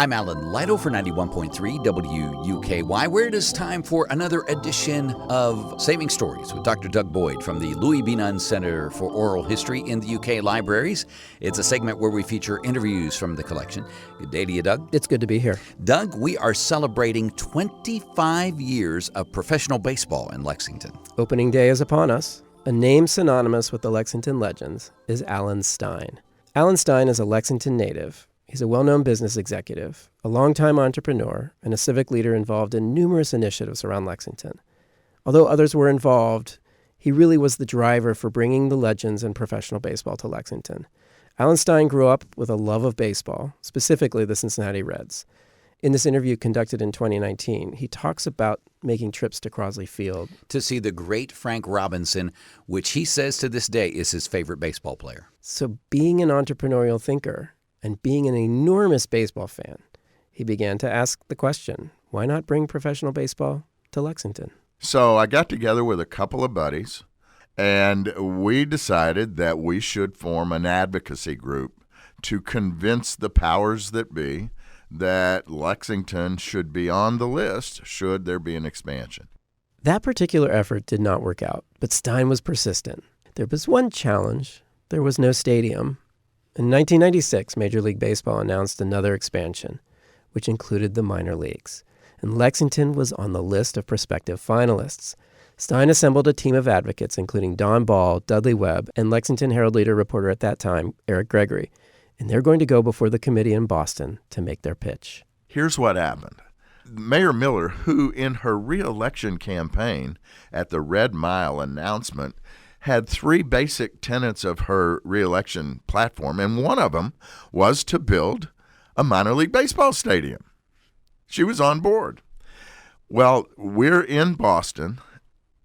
I'm Alan Lido for 91.3 WUKY, where it is time for another edition of Saving Stories with Dr. Doug Boyd from the Louis B. Nunn Center for Oral History in the UK Libraries. It's a segment where we feature interviews from the collection. Good day to you, Doug. It's good to be here. Doug, we are celebrating 25 years of professional baseball in Lexington. Opening day is upon us. A name synonymous with the Lexington Legends is Alan Stein. Alan Stein is a Lexington native. He's a well-known business executive, a longtime entrepreneur, and a civic leader involved in numerous initiatives around Lexington. Although others were involved, he really was the driver for bringing the Legends and professional baseball to Lexington. Alan Stein grew up with a love of baseball, specifically the Cincinnati Reds. In this interview conducted in 2019, he talks about making trips to Crosley Field to see the great Frank Robinson, which he says to this day is his favorite baseball player. So being an entrepreneurial thinker and being an enormous baseball fan, he began to ask the question, why not bring professional baseball to Lexington? So I got together with a couple of buddies, and we decided that we should form an advocacy group to convince the powers that be that Lexington should be on the list should there be an expansion. That particular effort did not work out, but Stein was persistent. There was one challenge. There was no stadium. In 1996, Major League Baseball announced another expansion, which included the minor leagues, and Lexington was on the list of prospective finalists. Stein assembled a team of advocates, including Don Ball, Dudley Webb, and Lexington Herald-Leader reporter at that time, Eric Gregory, and they're going to go before the committee in Boston to make their pitch. Here's what happened. Mayor Miller, who in her re-election campaign at the Red Mile announcement had three basic tenets of her re-election platform, and one of them was to build a minor league baseball stadium. She was on board. Well, we're in Boston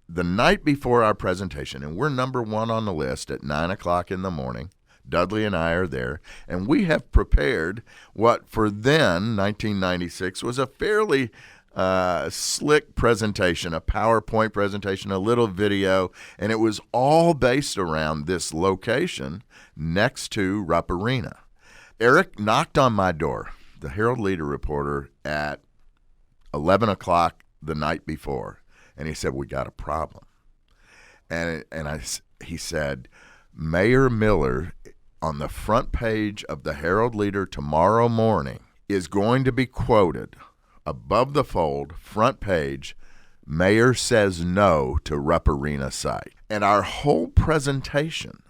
the night before our presentation, and we're number one on the list at 9 o'clock in the morning. Dudley and I are there, and we have prepared what for then, 1996, was a fairly slick presentation, a PowerPoint presentation, a little video, and it was all based around this location next to Rupp Arena. Eric knocked on my door, the Herald-Leader reporter, at 11 o'clock the night before, and he said, "We got a problem." He said, "Mayor Miller, on the front page of the Herald-Leader tomorrow morning, is going to be quoted above the fold, front page, 'Mayor says no to Rupp Arena site.'" And our whole presentation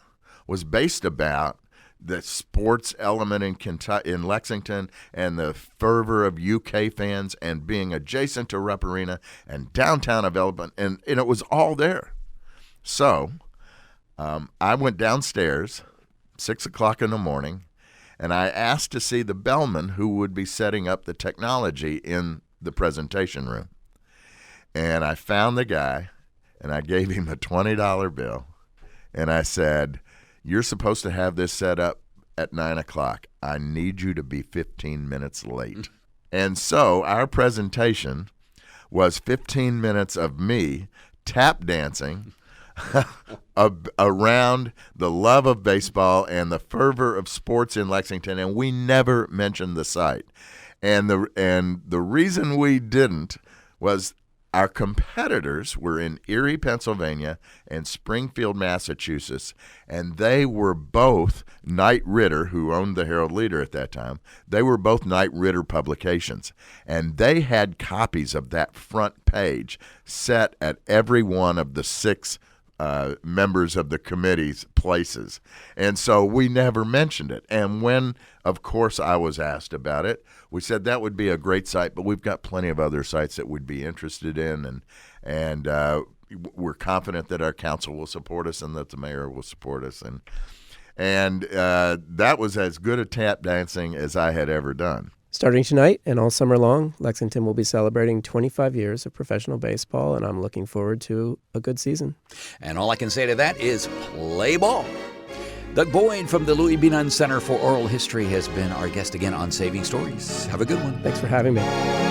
was based about the sports element in Lexington and the fervor of UK fans and being adjacent to Rupp Arena and downtown development, and it was all there. So I went downstairs 6 o'clock in the morning, and I asked to see the bellman who would be setting up the technology in the presentation room. And I found the guy, and I gave him a $20 bill, and I said, "You're supposed to have this set up at 9 o'clock. I need you to be 15 minutes late." And so our presentation was 15 minutes of me tap dancing around the love of baseball and the fervor of sports in Lexington, and we never mentioned the site. And the reason we didn't was our competitors were in Erie, Pennsylvania, and Springfield, Massachusetts, and they were both Knight Ridder, who owned the Herald-Leader at that time. They were both Knight Ridder publications, and they had copies of that front page set at every one of the six members of the committee's places. And so we never mentioned it. And when, of course, I was asked about it, we said that would be a great site, but we've got plenty of other sites that we'd be interested in, and we're confident that our council will support us and that the mayor will support us. And that was as good a tap dancing as I had ever done. Starting tonight and all summer long, Lexington will be celebrating 25 years of professional baseball, and I'm looking forward to a good season. And all I can say to that is play ball. Doug Boyd from the Louis B. Nunn Center for Oral History has been our guest again on Saving Stories. Have a good one. Thanks for having me.